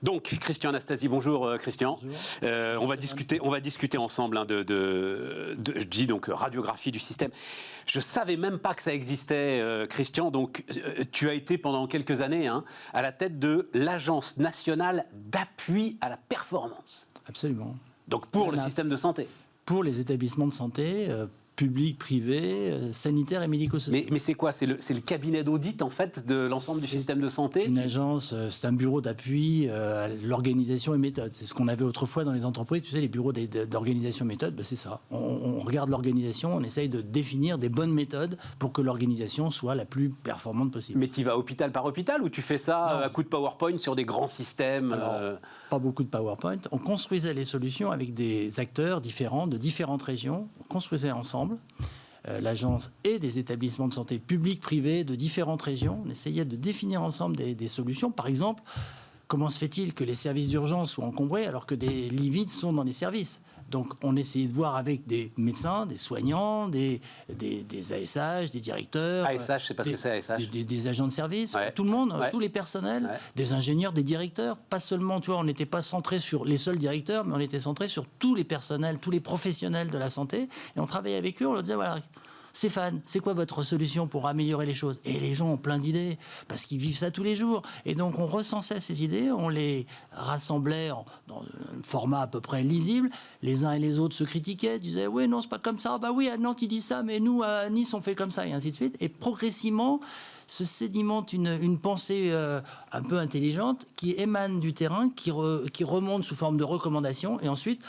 Donc, Christian Anastasie, bonjour Christian. Bonjour. On va discuter ensemble je dis donc radiographie du système. Je savais même pas que ça existait, Christian. Donc, tu as été pendant quelques années à la tête de l'Agence nationale d'appui à la performance. Absolument. Donc, pour le système de santé. Pour les établissements de santé, publics, privés, sanitaires et médico-sociaux. Mais c'est quoi? C'est le cabinet d'audit, en fait, de l'ensemble du système de santé? Une agence, c'est un bureau d'appui à l'organisation et méthode. C'est ce qu'on avait autrefois dans les entreprises. Tu sais, les bureaux d'organisation et méthode, c'est ça. On regarde l'organisation, on essaye de définir des bonnes méthodes pour que l'organisation soit la plus performante possible. Mais tu vas hôpital par hôpital ou tu fais ça à coup de PowerPoint sur des grands systèmes? Alors, pas beaucoup de PowerPoint. On construisait les solutions avec des acteurs différents, de différentes régions. On construisait ensemble. L'agence et des établissements de santé publics, privés, de différentes régions. On essayait de définir ensemble des solutions. Par exemple, comment se fait-il que les services d'urgence soient encombrés alors que des lits vides sont dans les services? Donc, on essayait de voir avec des médecins, des soignants, des ASH, des directeurs. ASH, c'est parce que c'est ASH. Des agents de service, ouais. tout le monde, ouais. tous les personnels, ouais. des ingénieurs, des directeurs. Pas seulement, tu vois, on n'était pas centré sur les seuls directeurs, mais on était centré sur tous les personnels, tous les professionnels de la santé. Et on travaillait avec eux, on leur disait, voilà, Stéphane, c'est quoi votre solution pour améliorer les choses? Et les gens ont plein d'idées, parce qu'ils vivent ça tous les jours. Et donc, on recensait ces idées, on les rassemblait dans un format à peu près lisible. Les uns et les autres se critiquaient, disaient, oui, non, c'est pas comme ça. Bah oui, à Nantes, ils disent ça, mais nous, à Nice, on fait comme ça, et ainsi de suite. Et progressivement, se sédimente une pensée un peu intelligente qui émane du terrain, qui remonte sous forme de recommandations, et ensuite,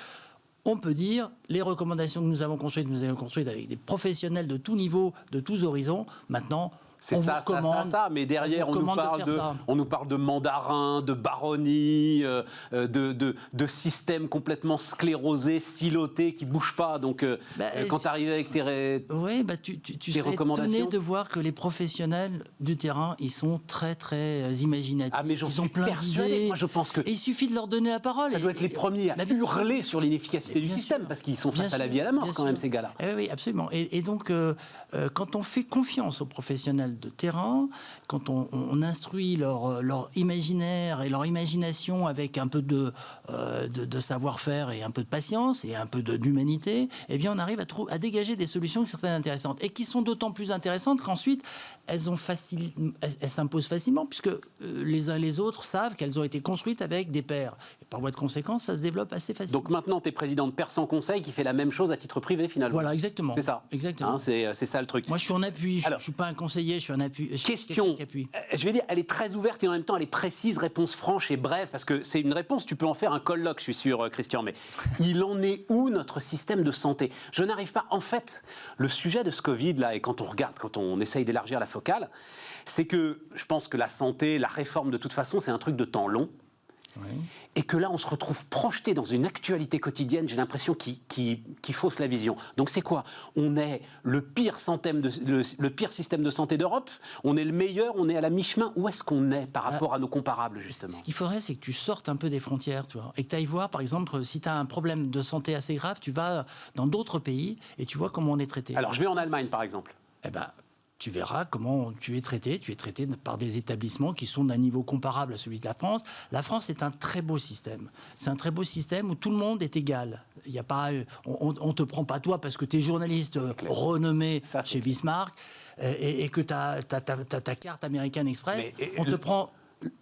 on peut dire, les recommandations que nous avons construites avec des professionnels de tous niveaux, de tous horizons. Maintenant, c'est ça, mais derrière, on nous parle de mandarin, de baronnie, de systèmes complètement sclérosés, silotés, qui ne bougent pas. Donc, quand tu arrives avec tes tu serais étonné de voir que les professionnels du terrain, ils sont très, très imaginatifs. Ah, mais ils ont plein d'idées. Moi, je pense que... Et il suffit de leur donner la parole. Ça doit être les premiers à hurler sur l'inefficacité du système, parce qu'ils sont face à la vie et à la mort, quand même, ces gars-là. Oui, absolument. Et donc, quand on fait confiance aux professionnels de terrain, quand on instruit leur imaginaire et leur imagination avec un peu de savoir-faire et un peu de patience et un peu d'humanité, eh bien on arrive à dégager des solutions qui sont très intéressantes et qui sont d'autant plus intéressantes qu'ensuite elles s'imposent facilement puisque les uns et les autres savent qu'elles ont été construites avec des pairs. Et par voie de conséquence, ça se développe assez facilement. Donc maintenant, tu es président de Persan Conseil qui fait la même chose à titre privé finalement. Voilà, exactement. C'est ça. Exactement. C'est ça le truc. Moi, je suis en appui. Je ne suis pas un conseiller, je suis en appui. Question, je vais dire, elle est très ouverte et en même temps elle est précise, réponse franche et brève, parce que c'est une réponse, tu peux en faire un colloque, je suis sûr, Christian, mais il en est où notre système de santé? Je n'arrive pas, en fait, le sujet de ce Covid, là, et quand on essaye d'élargir la focale, c'est que je pense que la santé, la réforme de toute façon, c'est un truc de temps long. Oui. Et que là, on se retrouve projeté dans une actualité quotidienne, j'ai l'impression, qui fausse la vision. Donc c'est quoi? On est le pire système de santé d'Europe, on est le meilleur, on est à la mi-chemin. Où est-ce qu'on est par rapport à nos comparables, justement? Ce qu'il faudrait, c'est que tu sortes un peu des frontières, tu vois, et que tu ailles voir, par exemple, si tu as un problème de santé assez grave, tu vas dans d'autres pays et tu vois comment on est traité. Alors, je vais en Allemagne, par exemple. Eh ben, tu verras comment tu es traité. Tu es traité par des établissements qui sont d'un niveau comparable à celui de la France. La France est un très beau système. C'est un très beau système où tout le monde est égal. Il y a pas, on ne te prend pas toi parce que tu es journaliste renommé chez Bismarck et que tu as ta carte American Express. On te prend...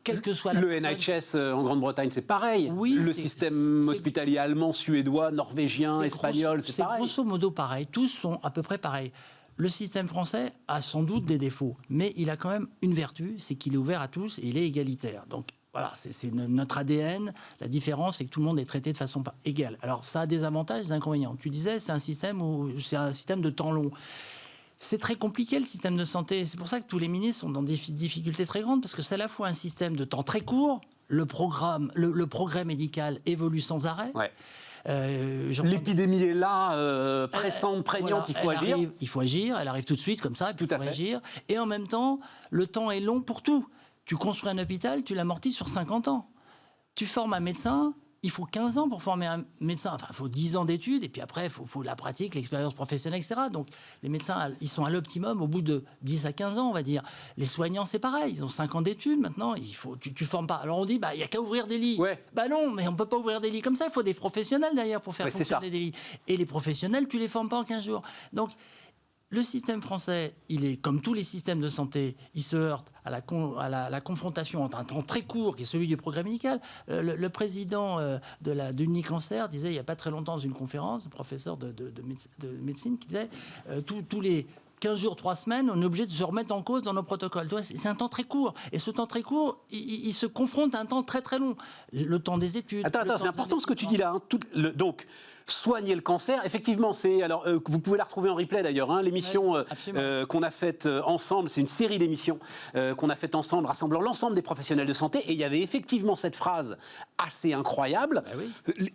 Quel que soit le NHS en Grande-Bretagne, c'est pareil. Oui, le système hospitalier allemand, suédois, norvégien, espagnol, c'est pareil. C'est grosso modo pareil. Tous sont à peu près pareils. Le système français a sans doute des défauts, mais il a quand même une vertu, c'est qu'il est ouvert à tous et il est égalitaire. Donc voilà, c'est notre ADN. La différence, c'est que tout le monde est traité de façon égale. Alors ça a des avantages et des inconvénients. Tu disais, c'est un système de temps long. C'est très compliqué le système de santé. C'est pour ça que tous les ministres sont dans des difficultés très grandes, parce que c'est à la fois un système de temps très court, le progrès médical évolue sans arrêt. Ouais. L'épidémie est là, pressante, prégnante, voilà, il faut agir, elle arrive tout de suite comme ça, il faut agir. Et en même temps, le temps est long pour tout. Tu construis un hôpital, tu l'amortis sur 50 ans. Tu formes un médecin, il faut 15 ans pour former un médecin. Enfin, il faut 10 ans d'études, et puis après, il faut la pratique, l'expérience professionnelle, etc. Donc, les médecins, ils sont à l'optimum au bout de 10 à 15 ans, on va dire. Les soignants, c'est pareil. Ils ont 5 ans d'études maintenant. Tu formes pas. Alors, on dit, il n'y a qu'à ouvrir des lits. Ouais. Non, mais on ne peut pas ouvrir des lits comme ça. Il faut des professionnels, d'ailleurs, pour faire fonctionner des lits. Et les professionnels, tu ne les formes pas en 15 jours. Donc, le système français, il est comme tous les systèmes de santé, il se heurte à la confrontation entre un temps très court, qui est celui du progrès médical. Le président de l'Unicancer disait, il n'y a pas très longtemps, dans une conférence, un professeur de médecine, qui disait tous les 15 jours, 3 semaines, on est obligé de se remettre en cause dans nos protocoles. C'est un temps très court. Et ce temps très court, il se confronte à un temps très très long. Le temps des études. Attends, c'est important ce que tu dis là. Donc, soigner le cancer, effectivement, vous pouvez la retrouver en replay d'ailleurs, l'émission qu'on a faite ensemble, c'est une série d'émissions qu'on a faites ensemble, rassemblant l'ensemble des professionnels de santé, et il y avait effectivement cette phrase assez incroyable.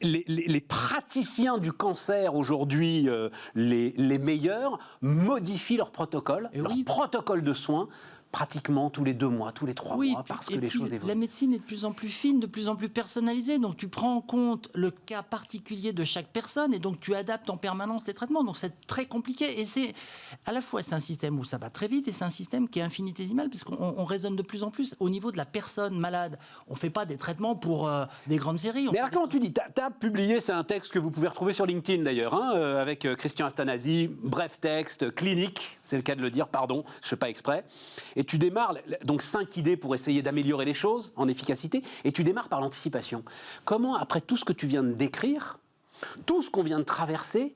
Les praticiens du cancer aujourd'hui, les meilleurs, modifient leur protocole de soins, pratiquement tous les 2 mois, tous les 3 mois, parce que les choses évoluent. La médecine est de plus en plus fine, de plus en plus personnalisée, donc tu prends en compte le cas particulier de chaque personne, et donc tu adaptes en permanence tes traitements, donc c'est très compliqué, et à la fois c'est un système où ça va très vite, et c'est un système qui est infinitésimal, puisqu'on raisonne de plus en plus au niveau de la personne malade. On ne fait pas des traitements pour des grandes séries. Mais alors comment tu dis, tu as publié, c'est un texte que vous pouvez retrouver sur LinkedIn d'ailleurs, avec Christian Astanasi, bref texte, clinique, c'est le cas de le dire, pardon, je ne fais pas exprès. Et tu démarres, donc 5 idées pour essayer d'améliorer les choses en efficacité, et tu démarres par l'anticipation. Comment, après tout ce que tu viens de décrire, tout ce qu'on vient de traverser,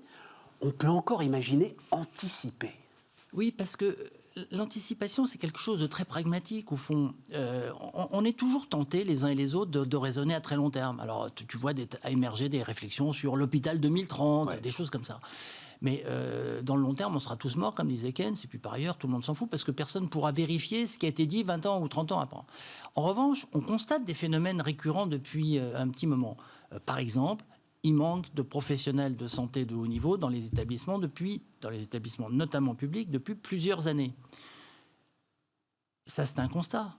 on peut encore imaginer anticiper? Oui, parce que l'anticipation, c'est quelque chose de très pragmatique, au fond. On est toujours tentés, les uns et les autres, de raisonner à très long terme. Alors, tu vois émerger des réflexions sur l'hôpital 2030, des choses comme ça. Mais dans le long terme, on sera tous morts, comme disait Keynes, et puis par ailleurs, tout le monde s'en fout, parce que personne ne pourra vérifier ce qui a été dit 20 ans ou 30 ans après. En revanche, on constate des phénomènes récurrents depuis un petit moment. Par exemple, il manque de professionnels de santé de haut niveau dans les établissements, notamment publics, depuis plusieurs années. Ça, c'est un constat.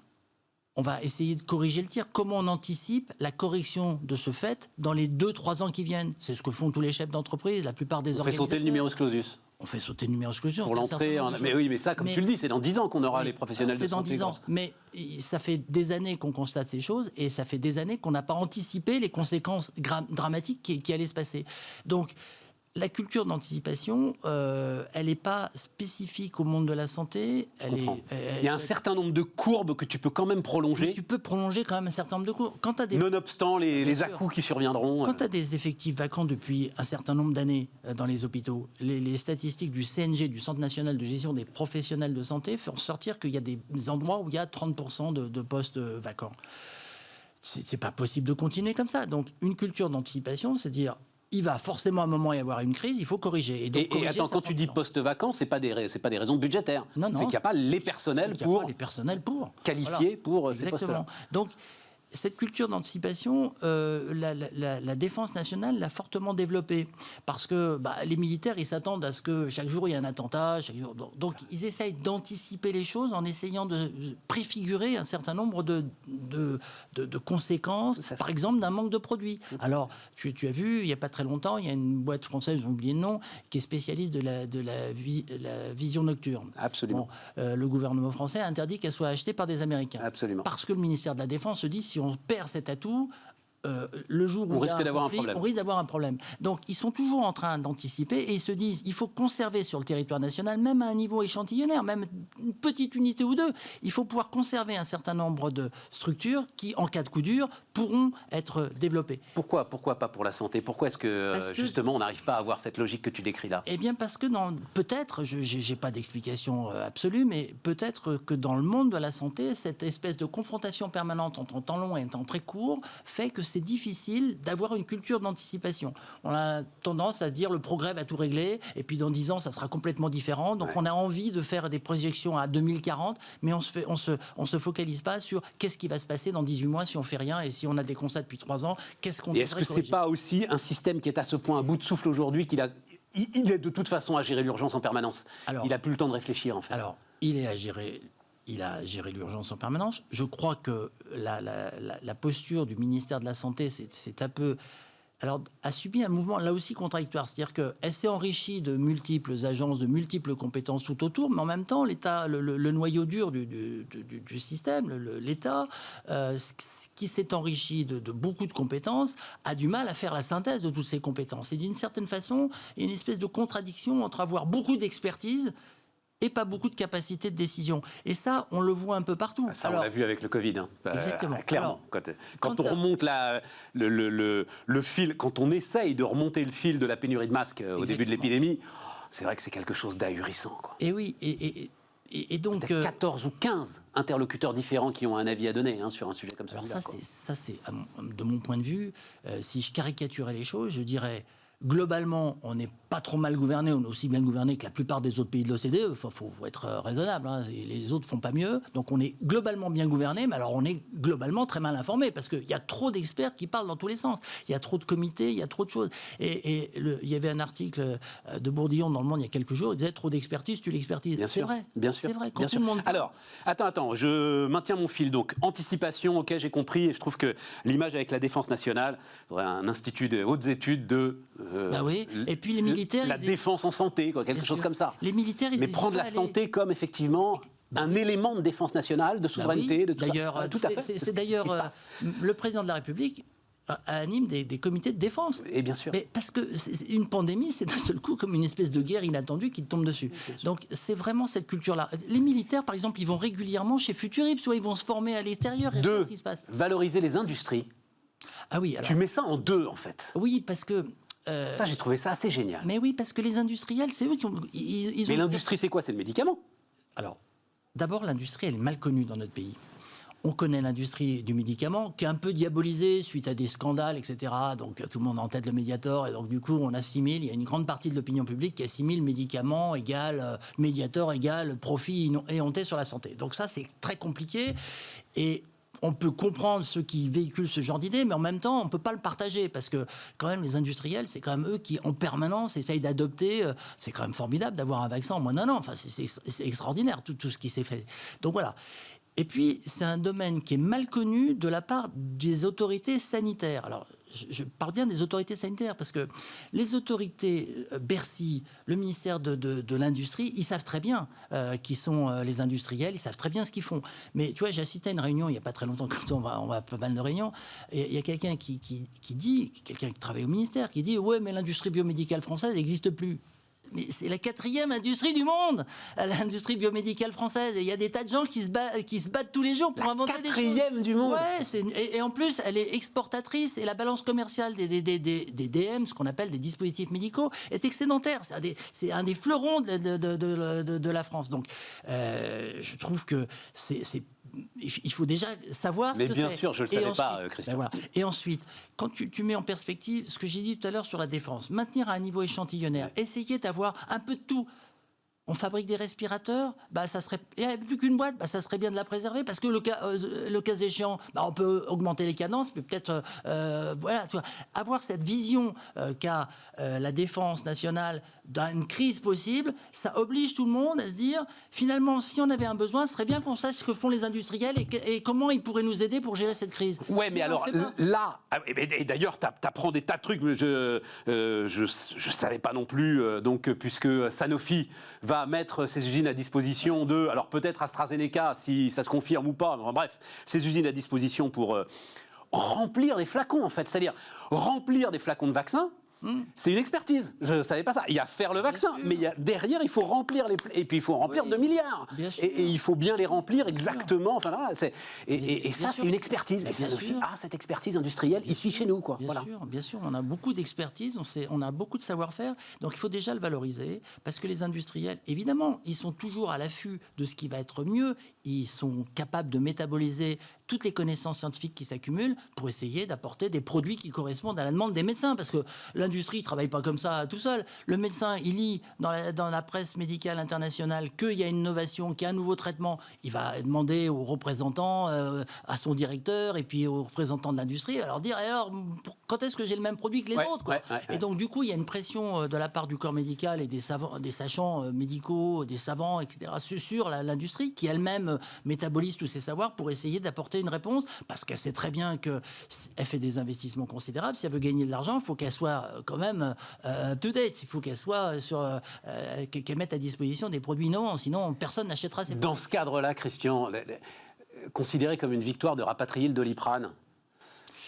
On va essayer de corriger le tir. Comment on anticipe la correction de ce fait dans les 2-3 ans qui viennent? C'est ce que font tous les chefs d'entreprise, la plupart des organisateurs. On fait sauter le numerus clausus. On fait sauter le numerus clausus. Pour l'entrée. Mais oui, mais ça, comme tu le dis, c'est dans 10 ans qu'on aura les professionnels de santé. C'est dans 10 ans. Mais ça fait des années qu'on constate ces choses, et ça fait des années qu'on n'a pas anticipé les conséquences dramatiques qui allaient se passer. Donc, la culture d'anticipation, elle n'est pas spécifique au monde de la santé. Il y a un certain nombre de courbes que tu peux quand même prolonger. Mais tu peux prolonger quand même un certain nombre de courbes. Nonobstant les à-coups qui surviendront. Quand tu as des effectifs vacants depuis un certain nombre d'années dans les hôpitaux, les statistiques du CNG, du Centre national de gestion des professionnels de santé, font sortir qu'il y a des endroits où il y a 30% de postes vacants. C'est pas possible de continuer comme ça. Donc, une culture d'anticipation, c'est dire... il va forcément à un moment y avoir une crise, il faut corriger. Et attends, quand tu dis poste vacant, c'est pas des raisons budgétaires. Non. C'est qu'il n'y a pas les personnels pour qualifier pour ces postes-là. Exactement. Donc, cette culture d'anticipation, la défense nationale l'a fortement développée. Parce que les militaires, ils s'attendent à ce que chaque jour, il y ait un attentat. Donc, ils essayent d'anticiper les choses en essayant de préfigurer un certain nombre de conséquences, par exemple, d'un manque de produits. Alors, tu as vu, il n'y a pas très longtemps, il y a une boîte française, j'ai oublié le nom, qui est spécialiste de la vision nocturne. Absolument. Bon, le gouvernement français a interdit qu'elle soit achetée par des Américains. Absolument. Parce que le ministère de la Défense se dit, si on perd cet atout, le jour où on risque d'avoir un problème. On risque d'avoir un problème. Donc, ils sont toujours en train d'anticiper, et ils se disent, il faut conserver sur le territoire national, même à un niveau échantillonnaire, même une petite unité ou deux, il faut pouvoir conserver un certain nombre de structures qui, en cas de coup dur, pourront être développées. Pourquoi pas pour la santé? Pourquoi est-ce que, justement, on n'arrive pas à avoir cette logique que tu décris là? Eh bien, parce que peut-être, je n'ai pas d'explication absolue, mais peut-être que dans le monde de la santé, cette espèce de confrontation permanente entre temps long et temps très court fait que c'est difficile d'avoir une culture d'anticipation. On a tendance à se dire le progrès va tout régler, et puis dans 10 ans, ça sera complètement différent. Donc on a envie de faire des projections à 2040, mais on se focalise pas sur qu'est-ce qui va se passer dans 18 mois si on fait rien, et si on a des constats depuis 3 ans, qu'est-ce qu'on devrait corriger. Est-ce que c'est pas aussi un système qui est à ce point à bout de souffle aujourd'hui qu'il est de toute façon à gérer l'urgence en permanence? Il n'a plus le temps de réfléchir, en fait. Alors, il est à gérer il a géré l'urgence en permanence. Je crois que la posture du ministère de la Santé, c'est un peu... Alors, a subi un mouvement là aussi contradictoire. C'est-à-dire qu'elle s'est enrichie de multiples agences, de multiples compétences tout autour, mais en même temps, l'État, le noyau dur du système, l'État, qui s'est enrichi de beaucoup de compétences, a du mal à faire la synthèse de toutes ces compétences. Et d'une certaine façon, il y a une espèce de contradiction entre avoir beaucoup d'expertise et pas beaucoup de capacité de décision. Et ça, on le voit un peu partout. Ça, on l'a vu avec le Covid. Exactement. Clairement. Quand on remonte le fil, quand on essaye de remonter le fil de la pénurie de masques au début de l'épidémie, c'est vrai que c'est quelque chose d'ahurissant. Et oui, et donc... 14 ou 15 interlocuteurs différents qui ont un avis à donner sur un sujet comme ça. Alors ça, c'est de mon point de vue, si je caricaturais les choses, je dirais... Globalement, on n'est pas trop mal gouverné, on est aussi bien gouverné que la plupart des autres pays de l'OCDE. Il faut être raisonnable, hein. Les autres font pas mieux. Donc on est globalement bien gouverné, mais alors on est globalement très mal informé parce qu'il y a trop d'experts qui parlent dans tous les sens. Il y a trop de comités, il y a trop de choses. Et il y avait un article de Bourdillon dans Le Monde il y a quelques jours, il disait trop d'expertise, tu l'expertises. C'est vrai, bien sûr. C'est vrai, quand bien tout sûr. le monde... Alors, attends, je maintiens mon fil. Donc, anticipation, ok, j'ai compris. Et je trouve que l'image avec la Défense nationale, il faudrait un institut de hautes études de... bah oui. Et puis les militaires... La défense en santé, quelque chose comme ça. Les militaires, mais prendre la santé comme, effectivement... un élément de défense nationale, de souveraineté, de tout ça. Tout à fait. C'est d'ailleurs le président de la République anime des comités de défense. Et bien sûr. Mais parce que une pandémie, c'est d'un seul coup comme une espèce de guerre inattendue qui te tombe dessus. Donc c'est vraiment cette culture-là. Les militaires, par exemple, ils vont régulièrement chez Futurip, soit ils vont se former à l'extérieur. Deux, ce qui se passe. Valoriser les industries. Ah oui. Alors, tu mets ça en deux, en fait. Oui, parce que... ça, j'ai trouvé ça assez génial. Mais oui, parce que les industriels, c'est eux qui ont... Mais l'industrie, c'est quoi? C'est le médicament. Alors, d'abord, l'industrie, elle est mal connue dans notre pays. On connaît l'industrie du médicament, qui est un peu diabolisée suite à des scandales, etc. Donc, tout le monde a en tête le Mediator. Et donc, du coup, on assimile, il y a une grande partie de l'opinion publique qui assimile médicament égale Mediator égale profit éhonté sur la santé. Donc ça, c'est très compliqué. Et... on peut comprendre ceux qui véhiculent ce genre d'idées, mais en même temps, on ne peut pas le partager, parce que quand même, les industriels, c'est quand même eux qui, en permanence, essayent d'adopter... c'est quand même formidable d'avoir un vaccin en moins d'un an. Enfin, c'est extraordinaire, tout ce qui s'est fait. Donc voilà. Et puis, c'est un domaine qui est mal connu de la part des autorités sanitaires. Alors, je parle bien des autorités sanitaires, parce que les autorités, Bercy, le ministère de l'Industrie, ils savent très bien qui sont les industriels, ils savent très bien ce qu'ils font. Mais tu vois, j'ai assisté à une réunion il n'y a pas très longtemps, quand on va à pas mal de réunions, et il y a quelqu'un qui dit, quelqu'un qui travaille au ministère, qui dit « Ouais, mais l'industrie biomédicale française n'existe plus ». Mais c'est la 4e industrie du monde, l'industrie biomédicale française. Et il y a des tas de gens qui se battent tous les jours pour inventer des choses. La 4e du monde. Ouais, et en plus, elle est exportatrice. Et la balance commerciale des DM, ce qu'on appelle des dispositifs médicaux, est excédentaire. C'est un des fleurons de la France. Donc, je trouve que il faut déjà savoir mais ce que bien c'est. sûr, je ne le savais pas, Christian. Ben voilà. Et ensuite, quand tu mets en perspective ce que j'ai dit tout à l'heure sur la défense, maintenir à un niveau échantillonnaire, essayer d'avoir un peu de tout. On fabrique des respirateurs, bah ça serait, il n'y a plus qu'une boîte, bah ça serait bien de la préserver, parce que le cas échéant, bah on peut augmenter les cadences, mais peut-être, voilà, tu vois, avoir cette vision qu'a la défense nationale d'une crise possible, ça oblige tout le monde à se dire, finalement, si on avait un besoin, ce serait bien qu'on sache ce que font les industriels et comment ils pourraient nous aider pour gérer cette crise. Ouais, mais alors là, et d'ailleurs, t'apprends des tas de trucs. Je savais pas non plus. Donc, puisque Sanofi va mettre ses usines à disposition de, alors peut-être AstraZeneca, si ça se confirme ou pas. Enfin, bref, ses usines à disposition pour remplir des flacons, en fait, c'est-à-dire remplir des flacons de vaccins. C'est une expertise. Je ne savais pas ça. Il y a faire le vaccin, mais derrière, il faut remplir et puis il faut remplir 2 milliards. Et il faut bien les remplir exactement. Enfin, voilà, et ça, c'est une expertise. Et Sanofi a cette expertise industrielle ici chez nous, quoi. Bien sûr. On a beaucoup d'expertise, on a beaucoup de savoir-faire. Donc, il faut déjà le valoriser, parce que les industriels, évidemment, ils sont toujours à l'affût de ce qui va être mieux. Ils sont capables de métaboliser toutes les connaissances scientifiques qui s'accumulent pour essayer d'apporter des produits qui correspondent à la demande des médecins, parce que l'industrie ne travaille pas comme ça tout seul. Le médecin, il lit dans la presse médicale internationale qu'il y a une innovation, qu'il y a un nouveau traitement. Il va demander aux représentants, à son directeur et puis aux représentants de l'industrie, à leur dire alors, quand est-ce que j'ai le même produit que les autres, quoi. Et donc, du coup, il y a une pression de la part du corps médical et des sachants médicaux, des savants, etc., sur l'industrie qui elle-même système métabolise tous ces savoirs pour essayer d'apporter une réponse, parce qu'elle sait très bien qu'elle fait des investissements considérables. Si elle veut gagner de l'argent, il faut qu'elle soit quand même up-to-date. Il faut qu'elle soit qu'elle mette à disposition des produits innovants. Sinon, personne n'achètera ses produits. Dans ce cadre-là, Christian, considéré comme une victoire de rapatrier le Doliprane,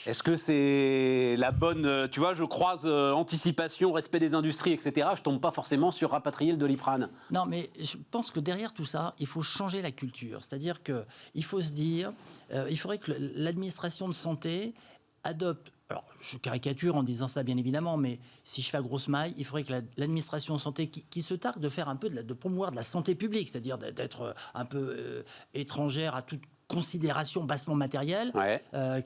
est-ce que c'est la bonne... Tu vois, je croise anticipation, respect des industries, etc. Je ne tombe pas forcément sur rapatrier le Doliprane. Non, mais je pense que derrière tout ça, il faut changer la culture. C'est-à-dire qu'il faut se dire, il faudrait que l'administration de santé adopte... Alors, je caricature en disant ça, bien évidemment, mais si je fais à grosse maille, il faudrait que l'administration de santé, qui se targue de faire un peu de promouvoir de la santé publique, c'est-à-dire d'être un peu étrangère à toute considération bassement matérielle,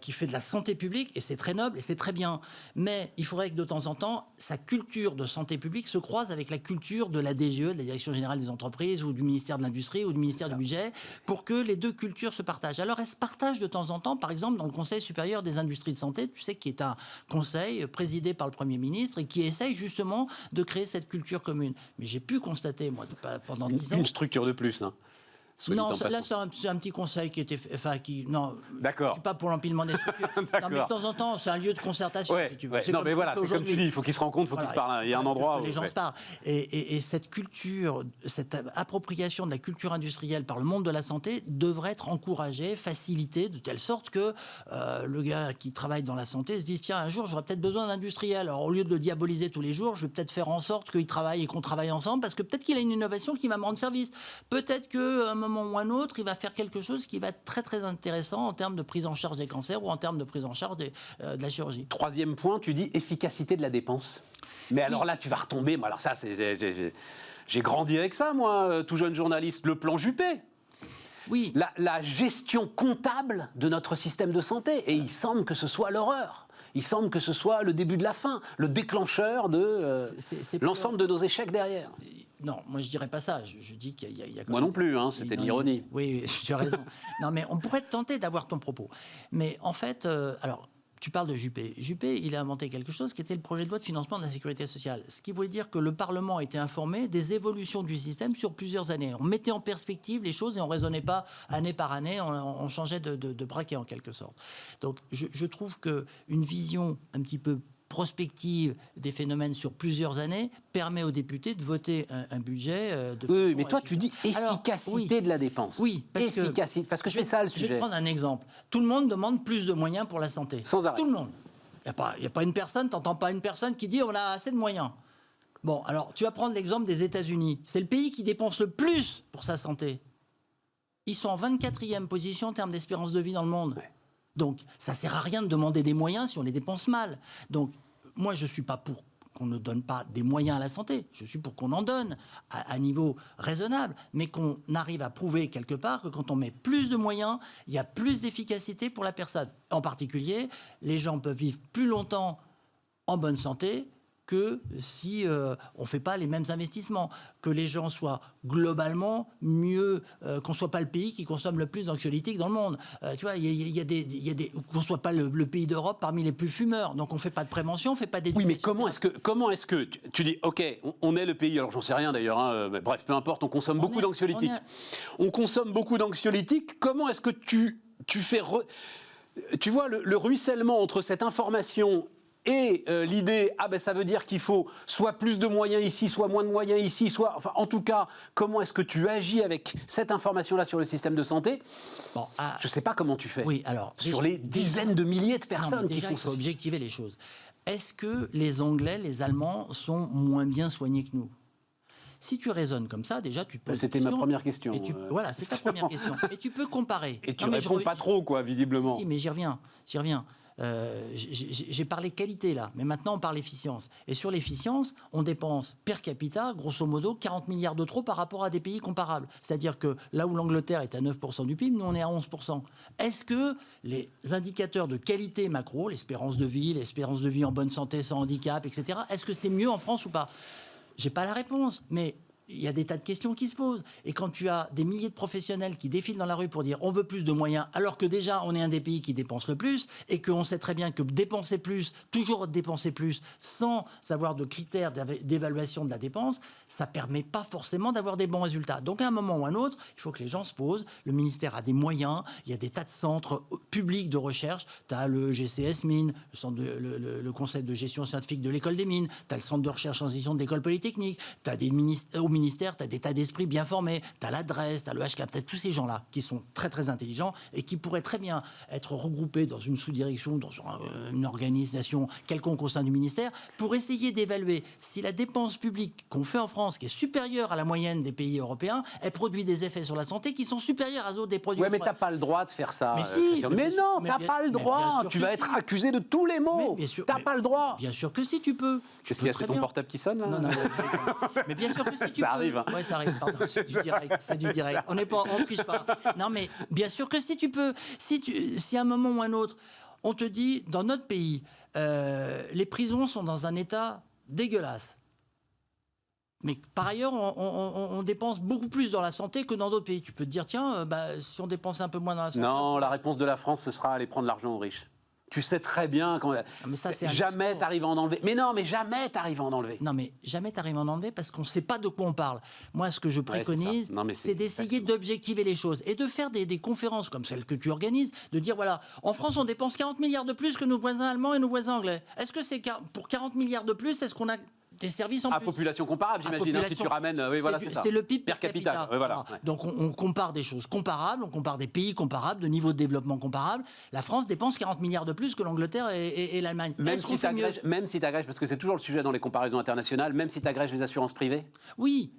qui fait de la santé publique, et c'est très noble et c'est très bien. Mais il faudrait que de temps en temps, sa culture de santé publique se croise avec la culture de la DGE, de la Direction Générale des Entreprises, ou du ministère de l'Industrie, ou du ministère du Budget, pour que les deux cultures se partagent. Alors, elles se partagent de temps en temps, par exemple, dans le Conseil supérieur des industries de santé, tu sais, qui est un conseil présidé par le Premier ministre et qui essaye justement de créer cette culture commune. Mais j'ai pu constater, moi, pendant 10 ans... Une structure de plus, hein. Non, là, c'est un petit conseil qui était... Enfin, non, d'accord. Je ne suis pas pour l'empilement des structures. Non, mais de temps en temps, c'est un lieu de concertation, si tu veux. Ouais. Non, mais voilà, c'est comme tu dis, il faut qu'ils se rencontrent, il faut qu'ils se parlent. Il y a un endroit où... Les gens se parlent. Et cette culture, cette appropriation de la culture industrielle par le monde de la santé devrait être encouragée, facilitée, de telle sorte que le gars qui travaille dans la santé se dise, tiens, un jour, j'aurai peut-être besoin d'industriel. Alors, au lieu de le diaboliser tous les jours, je vais peut-être faire en sorte qu'il travaille et qu'on travaille ensemble, parce que peut-être qu'il a une innovation qui va me rendre service. Peut-être qu'à un moment ou un autre, il va faire quelque chose qui va être très très intéressant en termes de prise en charge des cancers ou en termes de prise en charge de la chirurgie. Troisième point, tu dis efficacité de la dépense. Mais alors là, tu vas retomber. Moi, alors ça, j'ai grandi avec ça, moi, tout jeune journaliste. Le plan Juppé. Oui. La gestion comptable de notre système de santé. Et il semble que ce soit l'horreur. Il semble que ce soit le début de la fin, le déclencheur de l'ensemble de nos échecs derrière. Non, moi je dirais pas ça. Je dis qu'il y a moi non plus, hein, c'était de l'ironie. Oui, tu as raison. Non, mais on pourrait tenter d'avoir ton propos. Mais en fait, alors, tu parles de Juppé. Juppé, il a inventé quelque chose qui était le projet de loi de financement de la sécurité sociale. Ce qui voulait dire que le Parlement était informé des évolutions du système sur plusieurs années. On mettait en perspective les choses et on ne raisonnait pas année par année, on changeait de braquet en quelque sorte. Donc je trouve qu'une vision un petit peu prospective des phénomènes sur plusieurs années permet aux députés de voter un budget de oui, mais toi, tu dis efficacité de la dépense. Oui, parce que c'est ça le sujet. Je vais prendre un exemple. Tout le monde demande plus de moyens pour la santé. Sans arrêt. Tout le monde. Il n'y a pas une personne, t'entends pas une personne qui dit on a assez de moyens. Bon, alors, tu vas prendre l'exemple des États-Unis. C'est le pays qui dépense le plus pour sa santé. Ils sont en 24e position en termes d'espérance de vie dans le monde. Ouais. Donc, ça ne sert à rien de demander des moyens si on les dépense mal. Donc, moi, je ne suis pas pour qu'on ne donne pas des moyens à la santé. Je suis pour qu'on en donne à niveau raisonnable, mais qu'on arrive à prouver quelque part que quand on met plus de moyens, il y a plus d'efficacité pour la personne. En particulier, les gens peuvent vivre plus longtemps en bonne santé que si on ne fait pas les mêmes investissements, que les gens soient globalement mieux, qu'on ne soit pas le pays qui consomme le plus d'anxiolytiques dans le monde. Tu vois, qu'on ne soit pas le pays d'Europe parmi les plus fumeurs. Donc on ne fait pas de prévention, on ne fait pas d'éducation. Oui, mais comment est-ce que tu dis, OK, on est le pays, alors j'en sais rien d'ailleurs, hein, mais bref, peu importe, on consomme beaucoup d'anxiolytiques. On consomme beaucoup d'anxiolytiques, comment est-ce que tu fais... Tu vois, le ruissellement entre cette information... Et l'idée, ça veut dire qu'il faut soit plus de moyens ici, soit moins de moyens ici, soit... Enfin, en tout cas, comment est-ce que tu agis avec cette information-là sur le système de santé ? Je ne sais pas comment tu fais. Oui, alors... Sur les dizaines de milliers de personnes qui font ça. Il faut objectiver les choses. Est-ce que les Anglais, les Allemands sont moins bien soignés que nous ? Si tu raisonnes comme ça, déjà, tu te poses... C'était ma première question. Voilà, c'est ta première question. Et tu peux comparer. Et tu ne réponds pas trop, quoi, visiblement. Si, mais j'y reviens. J'ai parlé qualité là, mais maintenant on parle efficience. Et sur l'efficience, on dépense per capita, grosso modo, 40 milliards de trop par rapport à des pays comparables. C'est-à-dire que là où l'Angleterre est à 9% du PIB, nous on est à 11%. Est-ce que les indicateurs de qualité macro, l'espérance de vie en bonne santé, sans handicap, etc., est-ce que c'est mieux en France ou pas ? J'ai pas la réponse, mais il y a des tas de questions qui se posent. Et quand tu as des milliers de professionnels qui défilent dans la rue pour dire on veut plus de moyens, alors que déjà on est un des pays qui dépense le plus, et qu'on sait très bien que dépenser plus, toujours dépenser plus, sans avoir de critères d'évaluation de la dépense, ça ne permet pas forcément d'avoir des bons résultats. Donc à un moment ou à un autre, il faut que les gens se posent. Le ministère a des moyens, il y a des tas de centres publics de recherche. Tu as le GCS Mines, le Conseil de gestion scientifique de l'école des mines, tu as le centre de recherche en transition de l'école polytechnique, tu as au ministère, tu as des tas d'esprits bien formés, tu as l'adresse, tu as le HCAP, tu as tous ces gens-là qui sont très très intelligents et qui pourraient très bien être regroupés dans une sous-direction, dans une organisation quelconque au sein du ministère, pour essayer d'évaluer si la dépense publique qu'on fait en France, qui est supérieure à la moyenne des pays européens, elle produit des effets sur la santé qui sont supérieurs à ceux des produits. Ouais, mais t'as pas le droit de faire ça. Mais si, mais non, t'as pas le droit. Tu vas être accusé de tous les maux. T'as pas le droit. Bien sûr que si tu peux. Qu'est-ce qu'il y a, c'est ton portable qui sonne là? Non, mais bien sûr que si tu peux. Ça arrive. Ouais, ça arrive. Pardon, c'est du direct. On triche pas. Non, mais bien sûr que si tu peux. Si à un moment ou un autre, on te dit dans notre pays, les prisons sont dans un état dégueulasse. Mais par ailleurs, on dépense beaucoup plus dans la santé que dans d'autres pays. Tu peux te dire, tiens, si on dépense un peu moins dans la santé... Non, la réponse de la France, ce sera aller prendre l'argent aux riches. Tu sais très bien quand jamais t'arrives à en enlever. Mais non, mais jamais t'arrives à en enlever. Non, mais jamais t'arrives à en enlever parce qu'on ne sait pas de quoi on parle. Moi, ce que je préconise, c'est d'essayer d'objectiver les choses et de faire des conférences comme celle que tu organises, de dire, voilà, en France, on dépense 40 milliards de plus que nos voisins allemands et nos voisins anglais. Est-ce que c'est pour 40 milliards de plus, est-ce qu'on a des services en plus. Population comparable, j'imagine, si tu ramènes... Oui, voilà, c'est ça. C'est le PIB per capita. Oui, voilà. Donc on compare des choses comparables, on compare des pays comparables, de niveau de développement comparable. La France dépense 40 milliards de plus que l'Angleterre et l'Allemagne. Même si tu agrèges, parce que c'est toujours le sujet dans les comparaisons internationales, même si tu agrèges les assurances privées. Oui.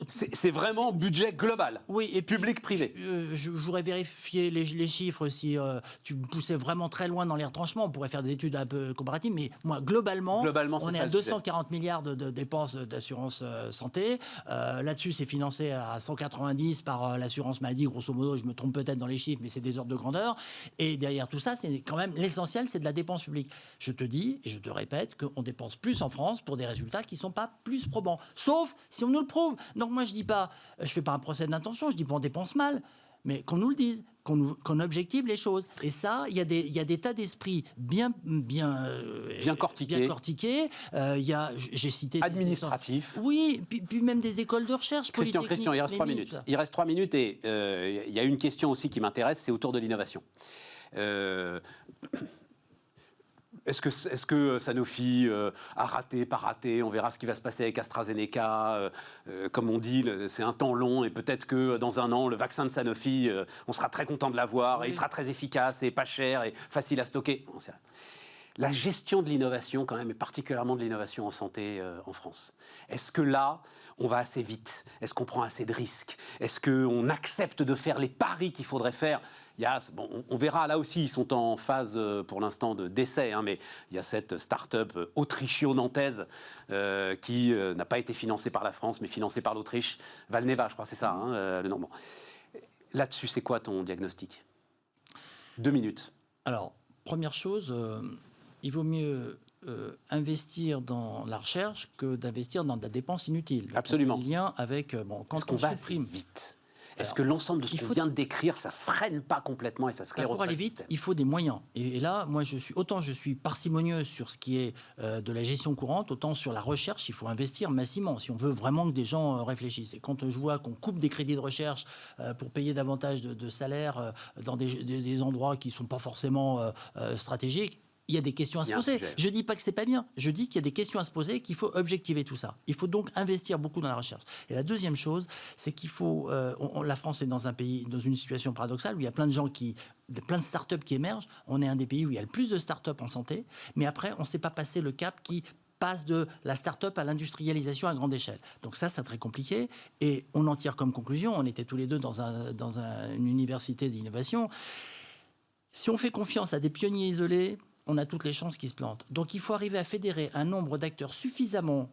C'est vraiment budget global, oui, et public-privé. Je voudrais vérifier les chiffres si tu poussais vraiment très loin dans les retranchements. On pourrait faire des études un peu comparatives, mais moi, globalement on est à 240 milliards de dépenses d'assurance santé. Là-dessus, c'est financé à 190 par l'assurance maladie, grosso modo. Je me trompe peut-être dans les chiffres, mais c'est des ordres de grandeur. Et derrière tout ça, c'est quand même l'essentiel, c'est de la dépense publique. Je te dis, et je te répète, qu'on dépense plus en France pour des résultats qui ne sont pas plus probants. Sauf si on nous le prouve. Donc moi je dis pas, je fais pas un procès d'intention, je dis pas on dépense mal, mais qu'on nous le dise, qu'on objective les choses. Et ça, il y a des tas d'esprits bien cortiqués. J'ai cité administratif. Oui, puis même des écoles de recherche. Christian, il reste 3 minutes. Il reste 3 minutes et il y a une question aussi qui m'intéresse, c'est autour de l'innovation. Est-ce que Sanofi a raté, pas raté? On verra ce qui va se passer avec AstraZeneca. Comme on dit, c'est un temps long et peut-être que dans un an, le vaccin de Sanofi, on sera très content de l'avoir. Oui. Et il sera très efficace et pas cher et facile à stocker. La gestion de l'innovation, quand même, et particulièrement de l'innovation en santé en France. Est-ce que là, on va assez vite? Est-ce qu'on prend assez de risques? Est-ce qu'on accepte de faire les paris qu'il faudrait faire? On verra, là aussi, ils sont en phase, pour l'instant, d'essai, mais il y a cette start-up autrichio-nantaise qui n'a pas été financée par la France, mais financée par l'Autriche. Valneva, je crois, c'est ça, le nom. Bon. Là-dessus, c'est quoi ton diagnostic? 2 minutes. Alors, première chose... il vaut mieux investir dans la recherche que d'investir dans de la dépense inutile. Donc, absolument. Le lien avec quand on supprime vite. Est-ce que l'ensemble de ce qu'on vient de décrire, ça freine pas complètement et ça sclérose pour aller vite, il faut des moyens. Et là, moi, je suis parcimonieux sur ce qui est de la gestion courante, autant sur la recherche, il faut investir massivement si on veut vraiment que des gens réfléchissent. Et quand je vois qu'on coupe des crédits de recherche pour payer davantage de salaires dans des endroits qui ne sont pas forcément stratégiques, il y a des questions à se poser. Je ne dis pas que c'est pas bien. Je dis qu'il y a des questions à se poser et qu'il faut objectiver tout ça. Il faut donc investir beaucoup dans la recherche. Et la deuxième chose, c'est qu'il faut... la France est dans un pays, dans une situation paradoxale où il y a plein de gens plein de start-up qui émergent. On est un des pays où il y a le plus de start-up en santé. Mais après, on ne sait pas passer le cap qui passe de la start-up à l'industrialisation à grande échelle. Donc ça, c'est très compliqué. Et on en tire comme conclusion, on était tous les deux dans une université d'innovation. Si on fait confiance à des pionniers isolés, on a toutes les chances qu'ils se plantent. Donc il faut arriver à fédérer un nombre d'acteurs suffisamment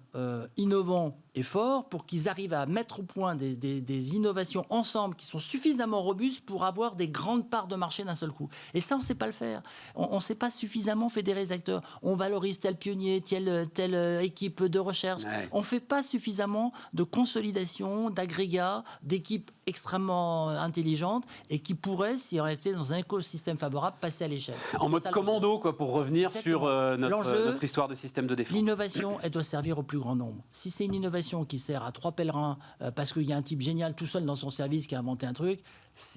innovants et fort pour qu'ils arrivent à mettre au point des innovations ensemble qui sont suffisamment robustes pour avoir des grandes parts de marché d'un seul coup. Et ça, on ne sait pas le faire. On ne sait pas suffisamment fédérer les acteurs. On valorise tel pionnier, telle équipe de recherche. Ouais. On ne fait pas suffisamment de consolidation, d'agrégats, d'équipes extrêmement intelligentes et qui pourraient, si on restait dans un écosystème favorable, passer à l'échelle. En mode commando, quoi, pour revenir sur notre histoire de système de défense. L'innovation, elle doit servir au plus grand nombre. Si c'est une innovation qui sert à 3 pèlerins parce qu'il y a un type génial tout seul dans son service qui a inventé un truc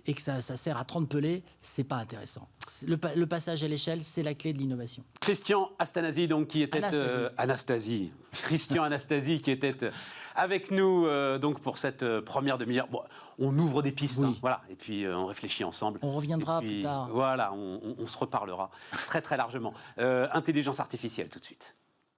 et que ça sert à 30 pelés, c'est pas intéressant. Le passage à l'échelle, c'est la clé de l'innovation. Christian Anastasi, donc, qui était... Anastasie. Christian Anastasi, qui était avec nous donc pour cette première demi-heure. Bon, on ouvre des pistes, hein, voilà, et puis on réfléchit ensemble. On reviendra plus tard. Voilà, on se reparlera très très largement. Intelligence artificielle, tout de suite.